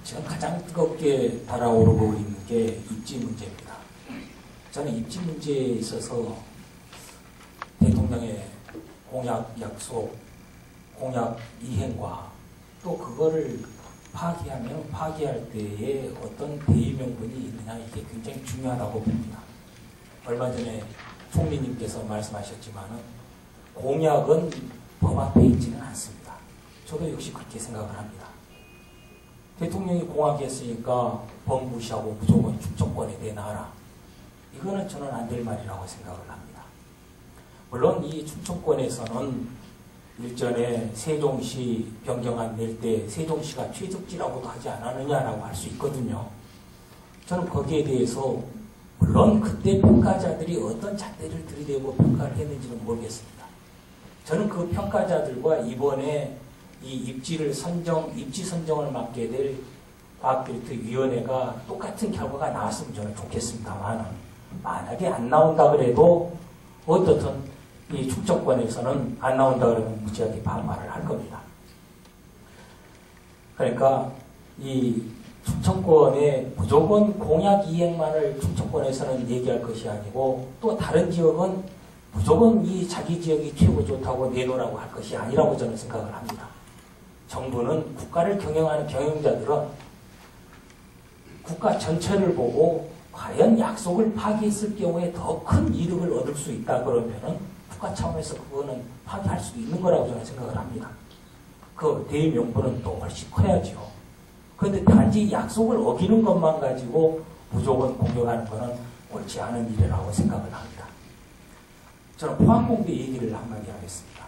지금 가장 뜨겁게 달아오르고 있는 게 입지 문제입니다. 저는 입지 문제에 있어서 대통령의 공약 약속, 공약 이행과 또 그거를 파기하면 파기할 때에 어떤 대의 명분이 있느냐, 이게 굉장히 중요하다고 봅니다. 얼마 전에 총리님께서 말씀하셨지만은 공약은 법 앞에 있지는 않습니다. 저도 역시 그렇게 생각을 합니다. 대통령이 공약했으니까 법 무시하고 무조건 충청권에 내놔라. 이거는 저는 안 될 말이라고 생각을 합니다. 물론 이 충청권에서는 일전에 세종시 변경안 낼 때 세종시가 최적지라고도 하지 않았느냐라고 할 수 있거든요. 저는 거기에 대해서 물론 그때 평가자들이 어떤 잣대를 들이대고 평가를 했는지는 모르겠습니다. 저는 그 평가자들과 이번에 이 입지 선정을 맡게 될 과학데이터위원회가 똑같은 결과가 나왔으면 저는 좋겠습니다만, 만약에 안 나온다 그래도 어떻든 이 충청권에서는 안 나온다 그러면 무지하게 반발을 할 겁니다. 그러니까 이 충청권의 무조건 공약 이행만을 충청권에서는 얘기할 것이 아니고, 또 다른 지역은 무조건 이 자기 지역이 최고 좋다고 내놓으라고 할 것이 아니라고 저는 생각을 합니다. 정부는 국가를 경영하는 경영자들은 국가 전체를 보고 과연 약속을 파기했을 경우에 더 큰 이득을 얻을 수 있다 그러면은 국가 차원에서 그거는 파기할 수 있는 거라고 저는 생각을 합니다. 그 대의 명분은 또 훨씬 커야죠. 그런데 단지 약속을 어기는 것만 가지고 무조건 공격하는 것은 옳지 않은 일이라고 생각을 합니다. 저는 포항공대 얘기를 한마디 하겠습니다.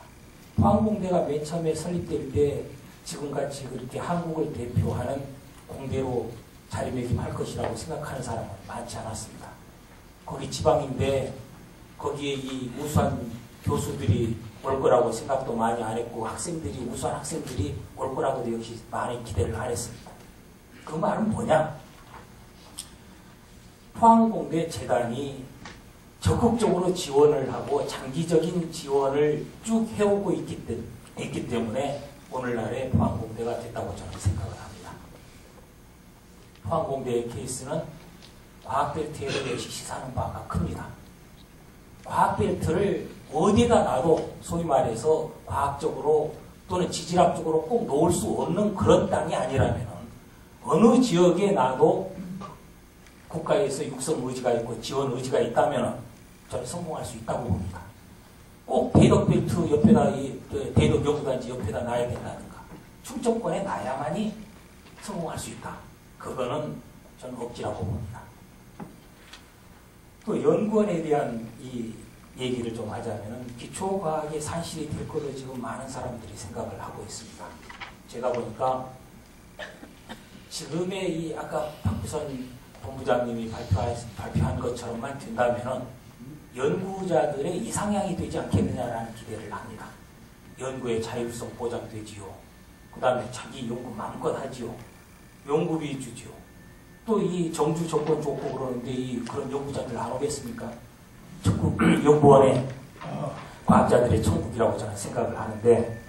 포항공대가 맨 처음에 설립될 때 지금같이 그렇게 한국을 대표하는 공대로 자리매김할 것이라고 생각하는 사람은 많지 않았습니다. 거기 지방인데 거기에 이 우수한 교수들이 올 거라고 생각도 많이 안 했고, 우수한 학생들이 올 거라고도 역시 많이 기대를 안 했습니다. 그 말은 뭐냐? 포항공대 재단이 적극적으로 지원을 하고 장기적인 지원을 쭉 해오고 있기 때문에 오늘날의 포항공대가 됐다고 저는 생각을 합니다. 포항공대의 케이스는 과학벨트에도 역시 시사하는 바가 큽니다. 과학벨트를 어디에다 놔도 소위 말해서 과학적으로 또는 지질학적으로 꼭 놓을 수 없는 그런 땅이 아니라면 어느 지역에 놔도 국가에서 육성 의지가 있고 지원 의지가 있다면 저는 성공할 수 있다고 봅니다. 꼭 대덕벨트 옆에다, 대덕 연구단지 옆에다 놔야 된다든가, 충청권에 놔야만이 성공할 수 있다. 그거는 저는 억지라고 봅니다. 또 연구원에 대한 이 얘기를 좀 하자면은 기초과학의 산실이 될 거로 지금 많은 사람들이 생각을 하고 있습니다. 제가 보니까 지금의 이 아까 박부선 본부장님이 발표한 것처럼만 된다면은 연구자들의 이상향이 되지 않겠느냐라는 기대를 합니다. 연구의 자율성 보장되지요. 그 다음에 자기 연구 마음껏 하지요. 연구비 주지요. 또 이 정주 정권 좋고 그러는데 그런 연구자들 안 오겠습니까? 전국 연구원의 과학자들의 천국이라고 저는 생각을 하는데,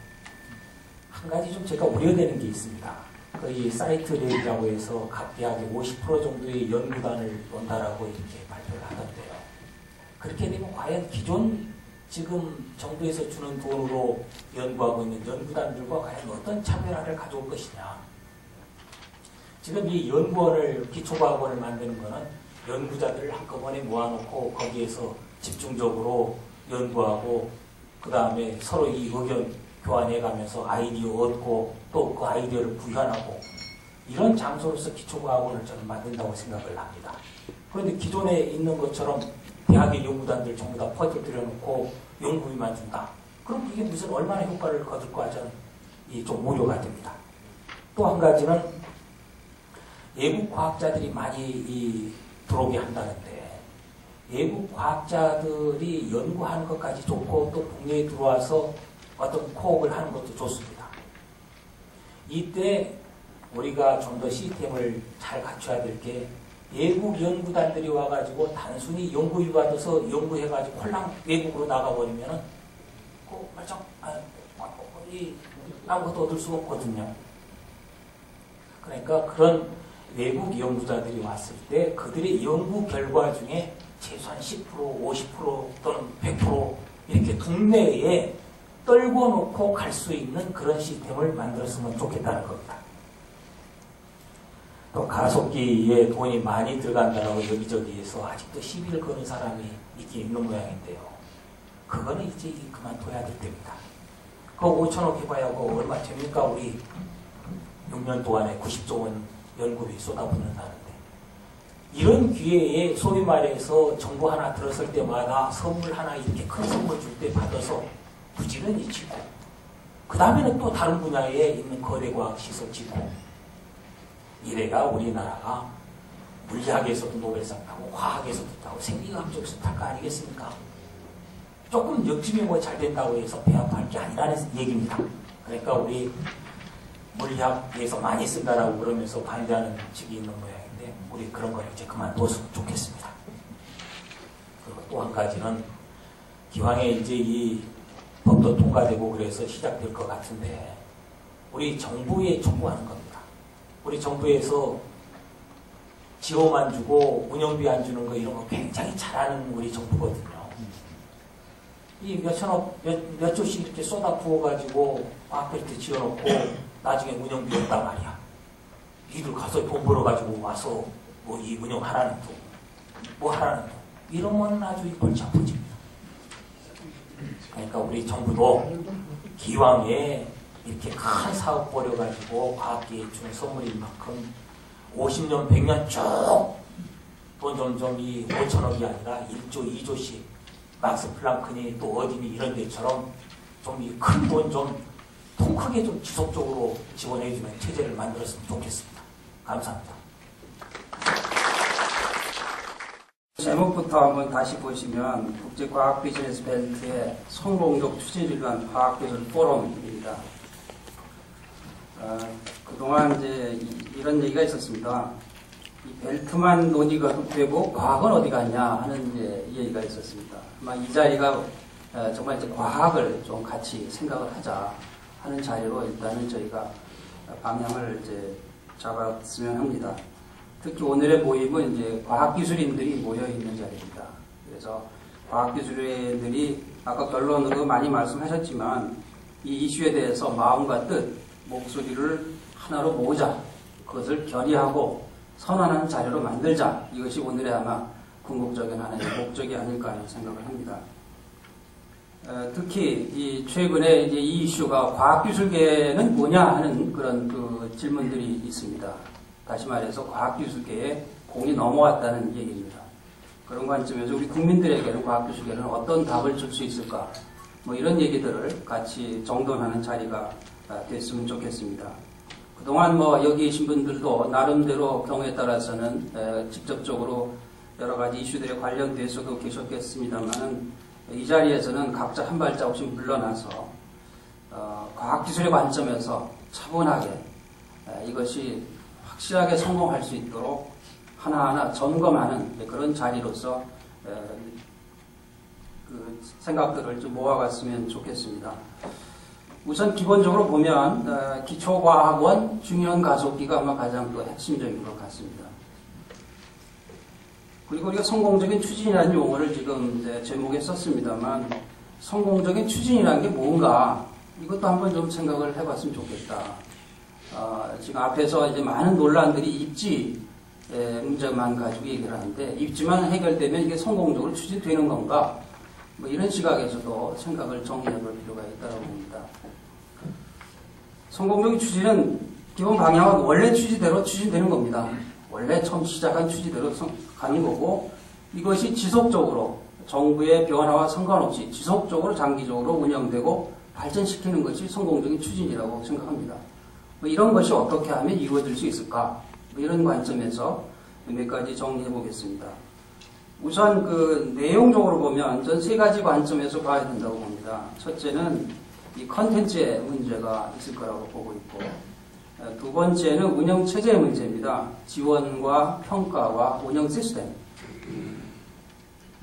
한 가지 좀 제가 우려되는 게 있습니다. 이 사이트 랩이라고 해서 각 대학의 50% 정도의 연구단을 논다라고 이렇게 발표를 하던데요. 그렇게 되면 과연 기존 지금 정부에서 주는 돈으로 연구하고 있는 연구단들과 과연 어떤 차별화를 가져올 것이냐. 지금 이 연구원을, 기초과학원을 만드는 거는 연구자들을 한꺼번에 모아놓고 거기에서 집중적으로 연구하고 그 다음에 서로 이 의견 교환해가면서 아이디어 얻고 또 그 아이디어를 구현하고, 이런 장소로서 기초과학원을 저는 만든다고 생각을 합니다. 그런데 기존에 있는 것처럼 대학의 연구단들 전부 다 퍼뜨려놓고 연구비만 준다. 그럼 이게 무슨 얼마나 효과를 거둘까 저는 좀 우려가 됩니다. 또 한 가지는 외국 과학자들이 많이 들어오게 한다는데, 외국 과학자들이 연구하는 것까지 좋고 또 국내에 들어와서 어떤 코업을 하는 것도 좋습니다. 이때 우리가 좀 더 시스템을 잘 갖춰야 될 게, 외국 연구단들이 와가지고 단순히 연구비 받아서 연구해가지고 홀랑 외국으로 나가버리면은 그 말짱 아무것도 얻을 수가 없거든요. 그러니까 그런 외국 연구자들이 왔을 때 그들의 연구 결과 중에 최소한 10%, 50% 또는 100% 이렇게 국내에 떨궈 놓고 갈 수 있는 그런 시스템을 만들었으면 좋겠다는 겁니다. 또 가속기에 돈이 많이 들어간다고 여기저기에서 아직도 시비를 거는 사람이 있긴 있는 모양인데요. 그거는 이제 그만둬야 될 때입니다. 그 5천억 해봐야 그 얼마 됩니까? 우리 6년 동안에 90조 원 연구비 쏟아붓는다는데, 이런 기회에 소위 말해서 정부 하나 들었을 때마다 선물 하나 이렇게 큰 선물 줄 때 받아서 부지런히 짓고, 그 다음에는 또 다른 분야에 있는 거대과학 시설 짓고, 이래가 우리나라가 물리학에서도 노벨상 타고 과학에서도 타고 생리학 쪽에서 탈 거 아니겠습니까? 조금 역집이 뭐 잘 된다고 해서 배합할 게 아니라는 얘기입니다. 그러니까 우리 물리학에서 많이 쓴다라고 그러면서 반대하는 측이 있는 모양인데, 우리 그런 걸 이제 그만뒀으면 좋겠습니다. 그리고 또 한 가지는 기왕에 이제 이 법도 통과되고 그래서 시작될 것 같은데, 우리 정부에 촉구하는 겁니다. 우리 정부에서 지원만 주고 운영비 안 주는 거 이런 거 굉장히 잘하는 우리 정부거든요. 이 몇천억, 몇 조씩 이렇게 쏟아 부어가지고 아파트 지어놓고 나중에 운영비 없단 말이야. 니들 가서 돈 벌어가지고 와서 뭐 이 운영하라는 돈, 뭐 하라는 돈, 이러면 아주 골치 아프집니다. 그러니까 우리 정부도 기왕에 이렇게 큰 사업 벌여가지고 과학계에 주는 선물인 만큼 50년, 100년 쭉 돈 점점 이 5천억이 아니라 1조, 2조씩 막스 플랑크니 또 어디니 이런 데처럼 좀 이 큰 돈 좀 통 크게 좀 지속적으로 지원해주는 체제를 만들었으면 좋겠습니다. 감사합니다. 제목부터 한번 다시 보시면 국제과학 비즈니스 벨트의 성공적 추진을 위한 과학기술 포럼입니다. 그동안 이제 이런 얘기가 있었습니다. 이 벨트만 논의가 되고 과학은 어디 갔냐 하는 이제 얘기가 있었습니다. 아마 이 자리가 정말 이제 과학을 좀 같이 생각을 하자 하는 자리로 일단은 저희가 방향을 이제 잡았으면 합니다. 특히 오늘의 모임은 이제 과학기술인들이 모여 있는 자리입니다. 그래서 과학기술인들이 아까 결론으로 많이 말씀하셨지만 이 이슈에 대해서 마음과 뜻, 목소리를 하나로 모으자, 그것을 결의하고 선언하는 자리로 만들자, 이것이 오늘의 아마 궁극적인 하나의 목적이 아닐까 하는 생각을 합니다. 특히 이 최근에 이제 이 이슈가 과학기술계는 뭐냐 하는 그런 그 질문들이 있습니다. 다시 말해서 과학기술계에 공이 넘어왔다는 얘기입니다. 그런 관점에서 우리 국민들에게는 과학기술계는 어떤 답을 줄 수 있을까? 뭐 이런 얘기들을 같이 정돈하는 자리가 됐으면 좋겠습니다. 그동안 뭐 여기 계신 분들도 나름대로 경우에 따라서는 직접적으로 여러 가지 이슈들에 관련돼서도 계셨겠습니다만 이 자리에서는 각자 한 발자국씩 물러나서 과학기술의 관점에서 차분하게 이것이 확실하게 성공할 수 있도록 하나하나 점검하는 그런 자리로서 그 생각들을 좀 모아갔으면 좋겠습니다. 우선 기본적으로 보면 기초과학원 중요한 가속기가 아마 가장 또 핵심적인 것 같습니다. 그리고 우리가 성공적인 추진이라는 용어를 지금 이제 제목에 썼습니다만 성공적인 추진이라는 게 뭔가 이것도 한번 좀 생각을 해봤으면 좋겠다. 지금 앞에서 이제 많은 논란들이 입지 문제만 가지고 얘기를 하는데 입지만 해결되면 이게 성공적으로 추진되는 건가? 뭐 이런 시각에서도 생각을 정리해볼 필요가 있다고 봅니다. 성공적인 추진은 기본 방향은 원래 취지대로 추진되는 겁니다. 원래 처음 시작한 취지대로 가는 거고 이것이 지속적으로 정부의 변화와 상관없이 지속적으로 장기적으로 운영되고 발전시키는 것이 성공적인 추진이라고 생각합니다. 뭐 이런 것이 어떻게 하면 이루어질 수 있을까? 뭐 이런 관점에서 몇 가지 정리해 보겠습니다. 우선 그 내용적으로 보면 전 세 가지 관점에서 봐야 된다고 봅니다. 첫째는 이 컨텐츠의 문제가 있을 거라고 보고 있고 두 번째는 운영체제의 문제입니다. 지원과 평가와 운영 시스템.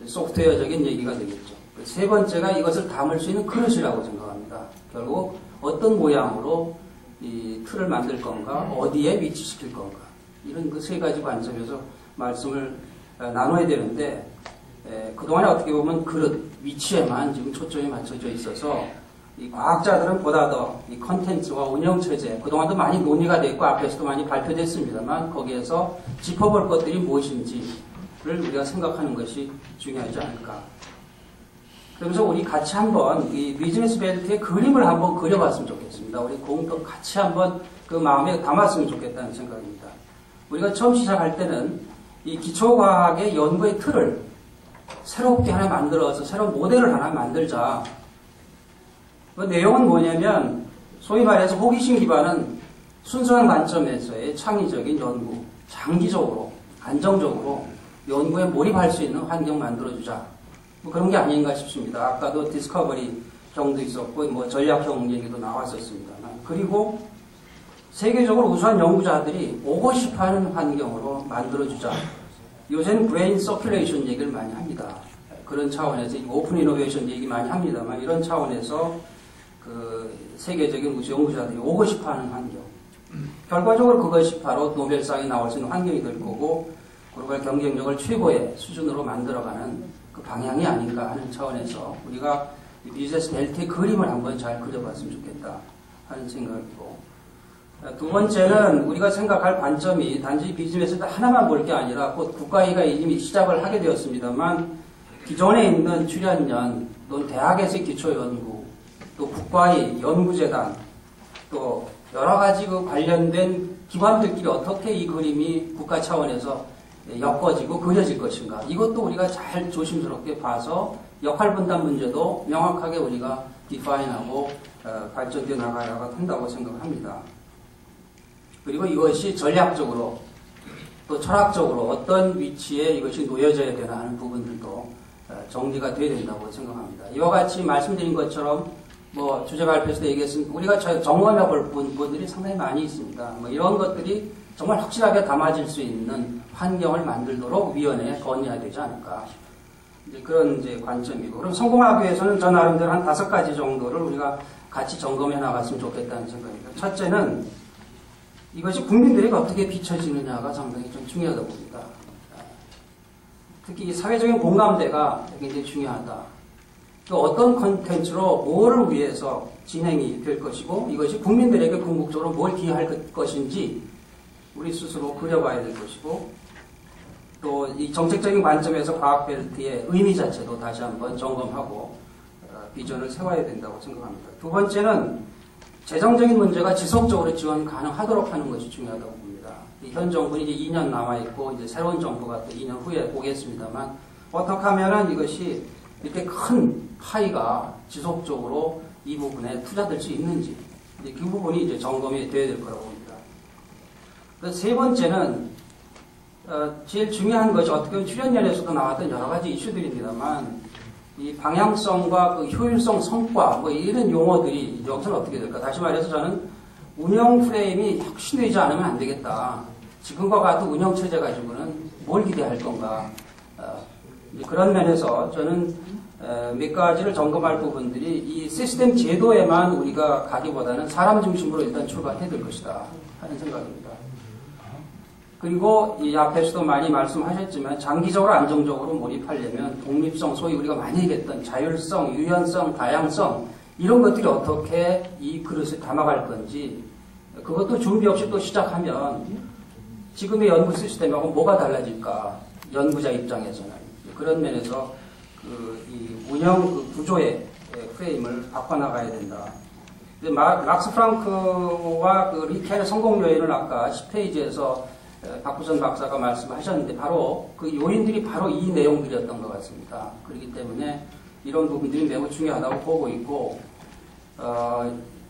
소프트웨어적인 얘기가 되겠죠. 세 번째가 이것을 담을 수 있는 그릇이라고 생각합니다. 결국 어떤 모양으로 이 틀을 만들 건가, 어디에 위치시킬 건가, 이런 그 세 가지 관점에서 말씀을 나눠야 되는데, 그동안에 어떻게 보면 그릇, 위치에만 지금 초점이 맞춰져 있어서 이 과학자들은 보다 더 이 컨텐츠와 운영체제, 그동안도 많이 논의가 됐고 앞에서도 많이 발표됐습니다만 거기에서 짚어볼 것들이 무엇인지를 우리가 생각하는 것이 중요하지 않을까. 그래서 우리 같이 한번 이 비즈니스 벨트의 그림을 한번 그려봤으면 좋겠습니다. 우리 공동 같이 한번 그 마음에 담았으면 좋겠다는 생각입니다. 우리가 처음 시작할 때는 이 기초과학의 연구의 틀을 새롭게 하나 만들어서 새로운 모델을 하나 만들자. 그 내용은 뭐냐면 소위 말해서 호기심 기반은 순수한 관점에서의 창의적인 연구, 장기적으로 안정적으로 연구에 몰입할 수 있는 환경 만들어주자. 뭐 그런 게 아닌가 싶습니다. 아까도 디스커버리 경도 있었고 뭐 전략형 얘기도 나왔었습니다만, 그리고 세계적으로 우수한 연구자들이 오고 싶어하는 환경으로 만들어주자. 요새는 브레인 서큘레이션 얘기를 많이 합니다. 그런 차원에서 오픈 이노베이션 얘기 많이 합니다만, 이런 차원에서 그 세계적인 우수 연구자들이 오고 싶어하는 환경. 결과적으로 그것이 바로 노벨상이 나올 수 있는 환경이 될 거고, 글로벌 경쟁력을 최고의 수준으로 만들어가는 그 방향이 아닌가 하는 차원에서 우리가 비즈니스 벨트의 그림을 한번 잘 그려봤으면 좋겠다 하는 생각이고, 두 번째는 우리가 생각할 관점이 단지 비즈니스에서 하나만 볼 게 아니라 곧 국가위가 이미 시작을 하게 되었습니다만, 기존에 있는 출연연 또는 대학에서의 기초연구, 또 국가위, 연구재단, 또 여러 가지 그 관련된 기관들끼리 어떻게 이 그림이 국가 차원에서 엮어지고 그려질 것인가, 이것도 우리가 잘 조심스럽게 봐서 역할 분담 문제도 명확하게 우리가 디파인하고 발전되어 나가야 한다고 생각합니다. 그리고 이것이 전략적으로 또 철학적으로 어떤 위치에 이것이 놓여져야 되나 하는 부분들도 정리가 돼야 된다고 생각합니다. 이와 같이 말씀드린 것처럼 뭐 주제 발표에서도 얘기했습니다. 우리가 점검해 볼 부분들이 상당히 많이 있습니다. 뭐 이런 것들이 정말 확실하게 담아질 수 있는 환경을 만들도록 위원회에 건의해야 되지 않을까. 이제 그런 이제 관점이고, 그럼 성공하기 위해서는 저 나름대로 한 5가지 정도를 우리가 같이 점검해 나갔으면 좋겠다는 생각입니다. 첫째는 이것이 국민들에게 어떻게 비춰지느냐가 상당히 좀 중요하다고 봅니다. 특히 사회적인 공감대가 굉장히 중요하다. 또 어떤 컨텐츠로 뭐를 위해서 진행이 될 것이고, 이것이 국민들에게 궁극적으로 뭘 기여할 것인지 우리 스스로 그려봐야 될 것이고, 또 이 정책적인 관점에서 과학벨트의 의미 자체도 다시 한번 점검하고 비전을 세워야 된다고 생각합니다. 두 번째는 재정적인 문제가 지속적으로 지원 가능하도록 하는 것이 중요하다고 봅니다. 현 정부는 이제 2년 남아있고, 이제 새로운 정부가 또 2년 후에 오겠습니다만, 어떻게 하면은 이것이 이렇게 큰 파이가 지속적으로 이 부분에 투자될 수 있는지, 이제 그 부분이 이제 점검이 되어야 될 거라고 봅니다. 세 번째는, 제일 중요한 것이 어떻게 보면 출연연에서도 나왔던 여러 가지 이슈들입니다만, 이 방향성과 그 효율성 성과, 뭐 이런 용어들이 여기서는 어떻게 될까? 다시 말해서 저는 운영 프레임이 혁신되지 않으면 안 되겠다. 지금과 같은 운영체제 가지고는 뭘 기대할 건가? 그런 면에서 저는 몇 가지를 점검할 부분들이 이 시스템 제도에만 우리가 가기보다는 사람 중심으로 일단 출발해야 될 것이다 하는 생각입니다. 그리고 이 앞에서도 많이 말씀하셨지만 장기적으로 안정적으로 몰입하려면 독립성, 소위 우리가 많이 얘기했던 자율성, 유연성, 다양성, 이런 것들이 어떻게 이 그릇에 담아갈 건지, 그것도 준비 없이 또 시작하면 지금의 연구 시스템하고 뭐가 달라질까, 연구자 입장에서는. 그런 면에서 이 운영 구조의 프레임을 바꿔나가야 된다. 막스 프랑크와 그 리켄의 성공 요인을 아까 10페이지에서 박부선 박사가 말씀하셨는데, 바로 그 요인들이 바로 이 내용들이었던 것 같습니다. 그렇기 때문에 이런 부분들이 매우 중요하다고 보고 있고,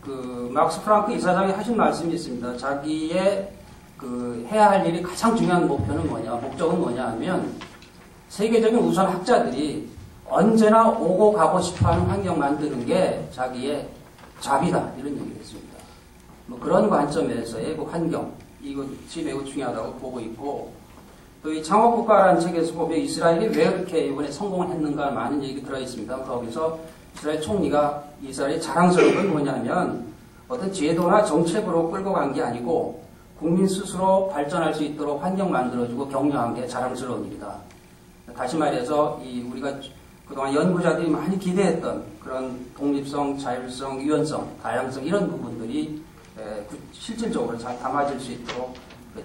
그 막스 프랑크 이사장이 하신 말씀이 있습니다. 자기의 그 해야 할 일이 가장 중요한 목표는 뭐냐, 목적은 뭐냐 하면, 세계적인 우수한 학자들이 언제나 오고 가고 싶어하는 환경 만드는 게 자기의 잡이다, 이런 얘기를 했습니다. 뭐 그런 관점에서의 그 환경, 이것이 매우 중요하다고 보고 있고, 또 이 창업국가라는 책에서 보면 이스라엘이 왜 그렇게 이번에 성공을 했는가 많은 얘기 들어있습니다. 거기서 이스라엘 총리가 이스라엘이 자랑스러운 건 뭐냐면, 어떤 제도나 정책으로 끌고 간 게 아니고 국민 스스로 발전할 수 있도록 환경 만들어주고 격려한 게 자랑스러운 일이다. 다시 말해서 우리가 그동안 연구자들이 많이 기대했던 그런 독립성, 자율성, 유연성, 다양성 이런 부분들이 실질적으로 잘 담아질 수 있도록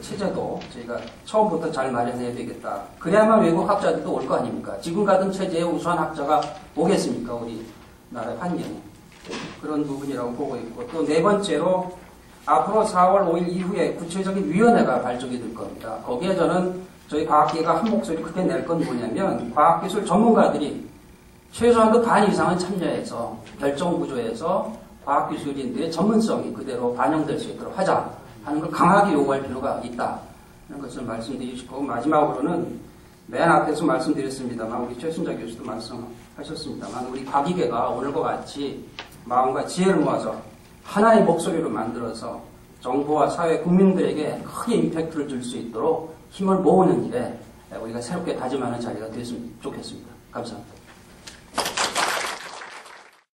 체제도 저희가 처음부터 잘 마련해야 되겠다. 그래야만 외국 학자들도 올 거 아닙니까? 지금 가던 체제에 우수한 학자가 오겠습니까? 우리 나라의 환경에. 그런 부분이라고 보고 있고, 또 네 번째로 앞으로 4월 5일 이후에 구체적인 위원회가 발족이 될 겁니다. 거기에 저는 저희 과학계가 한 목소리 크게 낼 건 뭐냐면 과학기술 전문가들이 최소한도 반 이상은 참여해서 결정 구조에서 과학기술인들의 전문성이 그대로 반영될 수 있도록 하자 하는 걸 강하게 요구할 필요가 있다 하는 것을 말씀드리고 싶고, 마지막으로는 맨 앞에서 말씀드렸습니다만 우리 최순자 교수도 말씀하셨습니다만 우리 과기계가 오늘과 같이 마음과 지혜를 모아서 하나의 목소리로 만들어서 정부와 사회 국민들에게 크게 임팩트를 줄 수 있도록 힘을 모으는 일에 우리가 새롭게 다짐하는 자리가 됐으면 좋겠습니다. 감사합니다.